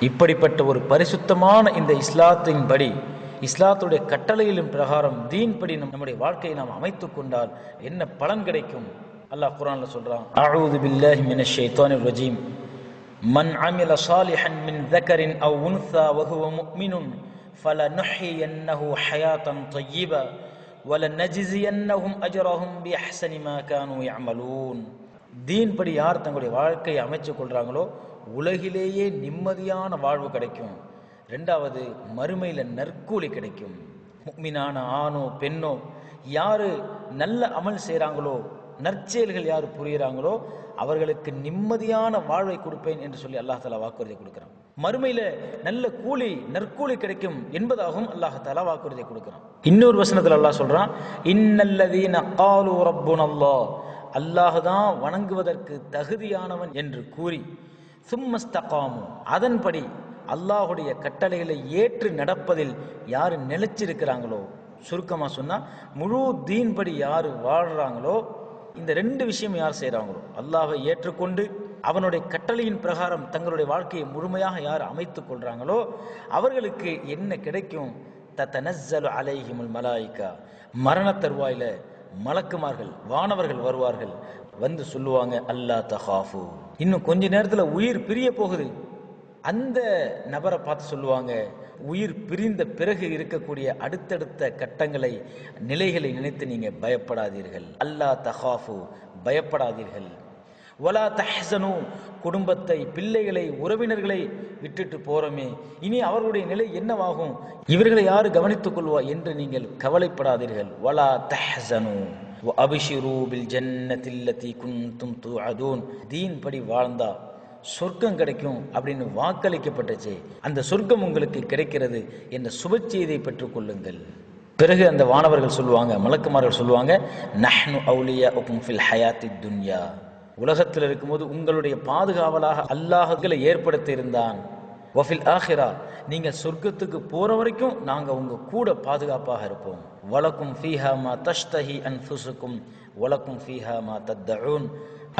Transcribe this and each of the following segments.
இப்படிப்பட்ட ஒரு பரிசுத்தமான இந்த இஸ்லாத்தின் படி, இஸ்லாத்துடைய கட்டளையிலும் பிரகாரம் தீன் படி நம்முடைய வாழ்க்கையை நாம் அமைத்துக் கொண்டால் என்ன பலன் கிடைக்கும்? அல்லாஹ் குர்ஆன்ல சொல்றான், அஊது பில்லாஹி மினஷ் ஷைத்தானிர் ரஜீம், மன் அமில சாலிஹன் மின் ذكرின் அவ் உன்ஸா வஹுவ முஃமினுன் ஃபலனுஹ்யியன்னஹு ஹயாத்தன் தய்யிபா வலனஜ்ஸியன்னஹும் அஜ்ரஹும் பிஅஹ்ஸனி மா கானூ யஅமலூன். தீன் படி யார் தங்களுடைய வாழ்க்கையை அமைத்துக் கொள்றாங்களோ உலகிலேயே நிம்மதியான வாழ்வு கிடைக்கும். ரெண்டாவது, மறுமையில நற்கூலி கிடைக்கும். முஃமினான ஆணோ பெண்ணோ யாரு நல்ல அமல் செய்றாங்களோ, நற்செயல்கள் யாரு புரியுறாங்களோ அவர்களுக்கு நிம்மதியான வாழ்வை கொடுப்பேன் என்று சொல்லி அல்லாஹ் தஆலா வாக்குறுதி கொடுக்கிறான். மறுமையில நல்ல கூலி, நற்கூலி கிடைக்கும் என்பதாகவும் அல்லாஹ் தஆலா வாக்குறுதி கொடுக்கிறான். இன்னொரு வசனத்தில் அல்லாஹ் சொல்றான், இன்னல்லதீன காலு ரப்புனல்லாஹ், அல்லாஹ் தான் வணங்குவதற்கு தகுதியானவன் என்று கூறி, சும்மஸ்தகாமு, அதன்படி அல்லாஹுடைய கட்டளைகளை ஏற்று நடப்பதில் யாரு நிலைச்சிருக்கிறாங்களோ, சுருக்கமா சொன்னா முழு தீன் படி யாரு வாழ்றாங்களோ, இந்த ரெண்டு விஷயம் யார் செய்றாங்களோ, அல்லாஹை ஏற்றுக்கொண்டு அவனுடைய கட்டளையின் பிரகாரம் தங்களுடைய வாழ்க்கையை முழுமையாக யார் அமைத்துக் கொள்றாங்களோ அவர்களுக்கு என்ன கிடைக்கும்? தத்தனஸ்ஸலு அலைஹிமுல் மலாயிகா, மரண தருவாயில மலக்குமார்கள், வானவர்கள் வருவார்கள், வந்து சொல்லுவாங்க, அல்லா தகாஃபு, இன்னும் கொஞ்ச நேரத்துல உயிர் பிரிய போகுது. அந்த நபரை பார்த்து சொல்லுவாங்க, உயிர் பிரிந்த பிறகு இருக்கக்கூடிய அடுத்தடுத்த கட்டங்களை, நிலைகளை நினைத்து நீங்க பயப்படாதீர்கள். அல்லா தகாஃபு, பயப்படாதீர்கள். வலா தஹ்ஸனு, குடும்பத்தை, பிள்ளைகளை, உறவினர்களை விட்டுட்டு போறோமே, இனி அவர்களுடைய நிலை என்னவாகும், இவர்களை யாரு கவனித்துக் கொள்வா என்று நீங்கள் கவலைப்படாதீர்கள். வலா தஹ்ஸனு வஅப்ஷிரு பில் ஜன்னத்தில்லதி குன்தும் துஅதூன், தீன் படி வாழ்ந்தா சொர்க்கம் கிடைக்கும் அப்படின்னு வாக்களிக்கப்பட்டுச்சு, அந்த சொர்க்கம் உங்களுக்கு கிடைக்கிறது என்ற சுப செய்தியை பெற்றுக் கொள்ளுங்கள். பிறகு அந்த வானவர்கள் சொல்லுவாங்க, மலக்குமார்கள் சொல்லுவாங்க, நஹ்னு அவுலியாஉகும் ஃபில் ஹயாத்தித் துன்யா, உலகத்தில் இருக்கும்போது உங்களுடைய பாதுகாவலாக அல்லாஹ்களை ஏற்படுத்தி இருந்தான். வஃபில் ஆஹிரா, நீங்க சொர்க்கத்துக்கு போற வரைக்கும் நாங்க உங்க கூட பாதுகாப்பாக இருப்போம். வலக்கும் ஃபீஹா மா தஷ்தஹி அன்ஃபுசுக்கும் வலக்கும் ஃபீஹா மா தத்தஊன்,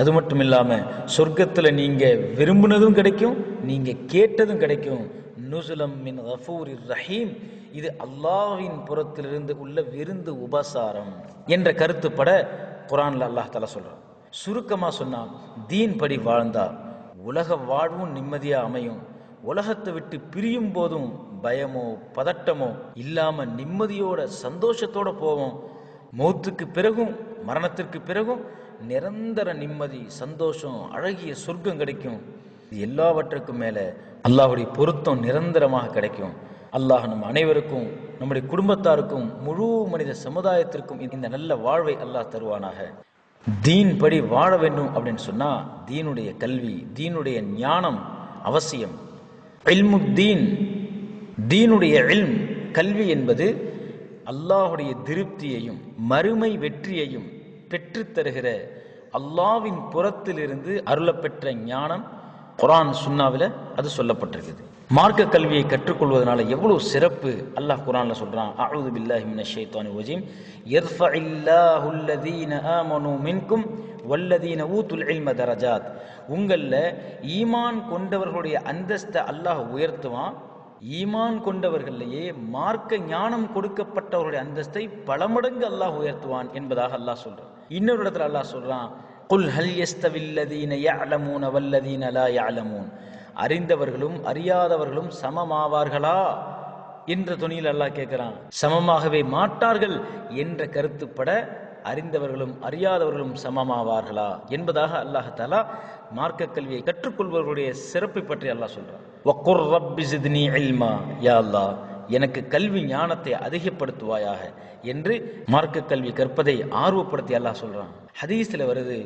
அது மட்டும் இல்லாம சொர்க்கத்துல நீங்க விரும்பினதும் கிடைக்கும், நீங்க கேட்டதும் கிடைக்கும். நுஸுலம் மின் கஃபூரிர் ரஹீம், இது அல்லாஹ்வின் புறத்திலிருந்து உள்ள விருந்து உபசாரம் என்ற கருத்துப்பட குர்ஆன்ல அல்லாஹ் தஆலா சொல்றான். சுருக்கமா சொன்னா, தீன் படி வாழ்ந்தா உலக வாழ்வும் நிம்மதியா அமையும். உலகத்தை விட்டு பிரியும் போதும் பயமோ பதட்டமோ இல்லாம நிம்மதியோட சந்தோஷத்தோட போவோம். மௌத்துக்கு பிறகும் மரணத்திற்கு பிறகும் நிரந்தர நிம்மதி, சந்தோஷம், அழகிய சொர்க்கம் கிடைக்கும். இது எல்லாவற்றுக்கும் மேல அல்லாஹ்வுடைய பொருத்தம் நிரந்தரமாக கிடைக்கும். அல்லாஹ் நம் அனைவருக்கும், நம்முடைய குடும்பத்தாருக்கும், முழு மனித சமுதாயத்திற்கும் இந்த நல்ல வாழ்வை அல்லாஹ் தருவானாக. தீன் படி வாழ வேண்டும் அப்படின்னு சொன்னா தீனுடைய கல்வி, தீனுடைய ஞானம் அவசியம். இல்முத்தீன், தீனுடைய இல்ம், கல்வி என்பது அல்லாஹுடைய திருப்தியையும் மறுமை வெற்றியையும் பெற்றுத்தருகிற அல்லாஹ்வின் புறத்திலிருந்து அருளப்பெற்ற ஞானம். குர்ஆன் சுன்னாவில அது சொல்லப்பட்டிருக்குது. மார்க்க கல்வியை கற்றுக்கொள்வதனால எவ்வளவு சிறப்பு அல்லாஹ் குர்ஆன்ல சொல்றான். அஊது பில்லாஹி மினஷ் ஷைத்தானிர் ரஜீம், யர்ஃபஇல்லாஹு அல்லதீன ஆமனூ மின்கும் வல்லதீன ஊதுல் இல்ம தரஜாத், உங்கள்ல ஈமான் கொண்டவர்களுடைய அந்தஸ்தை அல்லாஹ் உயர்த்துவான். ஈமான் கொண்டவர்களையே மார்க்க ஞானம் கொடுக்கப்பட்டவர்களுடைய அந்தஸ்தை பல மடங்கு அல்லாஹ் உயர்த்துவான் என்பதாக அல்லாஹ் சொல்றான். இன்னொரு இடத்துல அல்லாஹ் சொல்றான், குல் ஹல் யஸ்தவில்லதீன யஅலமூன வல்லதீன லா யஅலமூன், அறிந்தவர்களும் அறியாதவர்களும் சமமாவார்களா என்ற துணியில் அல்லாஹ் கேட்கிறான். சமமாகவே மாட்டார்கள் என்ற கருத்துப்பட அறிந்தவர்களும் அறியாதவர்களும் சமமாவார்களா என்பதாக அல்லாஹ் தஆலா மார்க்க கல்வியை கற்றுக்கொள்பவர்களுடைய சிறப்பை பற்றி அல்லாஹ் சொல்றான். வக்குர் ரப்பி ஸித்னி இல்மா, யா அல்லாஹ் எனக்கு கல்வி ஞானத்தை அதிகப்படுத்துவாயாக என்று மார்க்க கல்வி கற்பதை ஆர்வப்படுத்தி அல்லாஹ் சொல்றான். ஹதீஸ்ல வருது,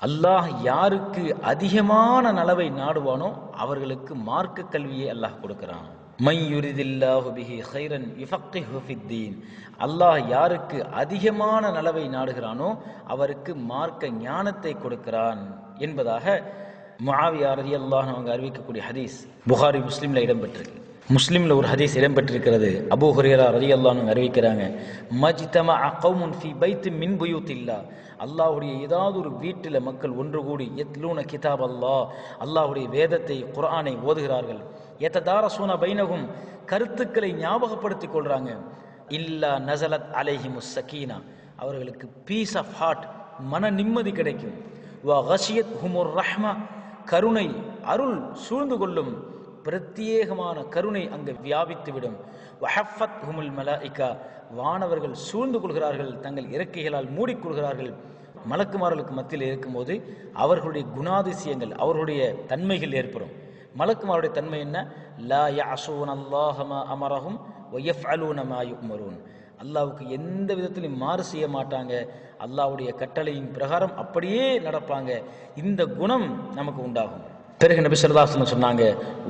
அல்லாஹ் யாருக்கு அதிகமான நலவை நாடுவானோ அவர்களுக்கு மார்க்க கல்வியை அல்லாஹ் கொடுக்கிறான். மை யுரிதில்லாஹு பிஹி கைரன் யுஃபக்கிஹு ஃபித்தீன், அல்லாஹ் யாருக்கு அதிகமான நலவை நாடுகிறானோ அவருக்கு மார்க்க ஞானத்தை கொடுக்கிறான் என்பதாக முஆவியா ரலியல்லாஹு அன்ஹு அவங்க அறிவிக்கக்கூடிய ஹதீஸ் புகாரி முஸ்லிம்ல இடம்பெற்றிருக்கு. முஸ்லிம்ல ஒரு ஹதீஸ் இடம்பெற்றிருக்கிறது. அபூ ஹுரைரா ரலியல்லாஹு அன்ஹு அறிவிக்கிறாங்க, மஜ்தமஅ கௌமுன் ஃபீ பைத்தின் மின் புயூத்தில்லாஹ், அல்லாஹ்வுடைய ஏதாவது ஒரு வீட்டில் மக்கள் ஒன்று கூடி யத்லூன கிதாப் அல்லாஹ், அல்லாஹ்வுடைய வேதத்தை குர்ஆனை ஓதுகிறார்கள். யததாரசூன பைனஹும், கருத்துக்களை ஞாபகப்படுத்திக் கொள்றாங்க. இல்லா நஸலத் அலைஹிமுஸ் ஸகீனா, அவர்களுக்கு பீஸ் ஆஃப் ஹார்ட், மன நிம்மதி கிடைக்கும். வ கஷியத் ஹுமுர் ரஹ்மா, கருணை அருள் சூழ்ந்து கொள்ளும், பிரத்யேகமான கருணை அங்கு வியாபித்துவிடும். வஹஃபத் ஹுமுல் மலாயிகா, வானவர்கள் சூழ்ந்து கொள்கிறார்கள், தங்கள் இறக்கைகளால் மூடிக்கொள்கிறார்கள். மலக்குமார்களுக்கு மத்தியில் இருக்கும்போது அவர்களுடைய குணாதிசயங்கள், அவர்களுடைய தன்மைகள் ஏற்படும். மலக்குமாருடைய தன்மை என்ன? லா யஅஸூன அல்லாஹ மா அமரஹும் வ யஃஅலூன மா யுஅமரூன், அல்லாஹ்வுக்கு எந்த விதத்திலும் மாறு செய்ய மாட்டாங்க, அல்லாஹ்வுடைய கட்டளையின் பிரகாரம் அப்படியே நடப்பாங்க. இந்த குணம் நமக்கு உண்டாகும். பிறகு நபி ஸல்லல்லாஹு அலைஹி வஸல்லம் சொன்னாங்க,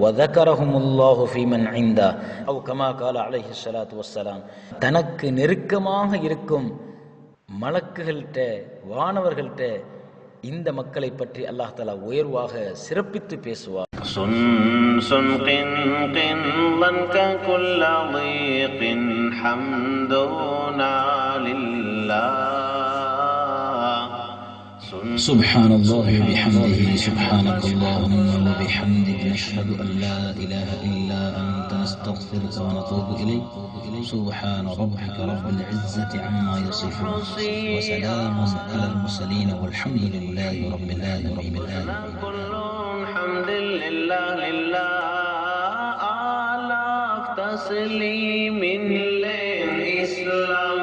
வதகரஹுமுல்லாஹு ஃபீமன் இந்தா அவ் கமா கால அலைஹி ஸலாத்து வஸ்ஸலாம், தனக்கு நெருக்கமாக இருக்கும் மலக்குகள்கிட்ட, வானவர்கள்ட்ட இந்த மக்களை பற்றி அல்லாஹ் தஆலா உயர்வாக சிறப்பித்து பேசுவார். سبحان الله وبحمده سبحانك اللهم وبحمدك نشهد أن لا إله إلا أنت نستغفرك ونتوب إليك. سبحان ربك رب العزة عما يصفون وسلام على المرسلين والحمد لله رب العالمين. كل الحمد لله لله على تسليم للإسلام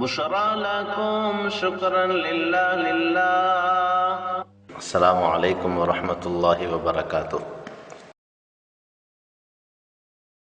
بشرى لكم شكرا لله لله. السلام عليكم ورحمة الله وبركاته.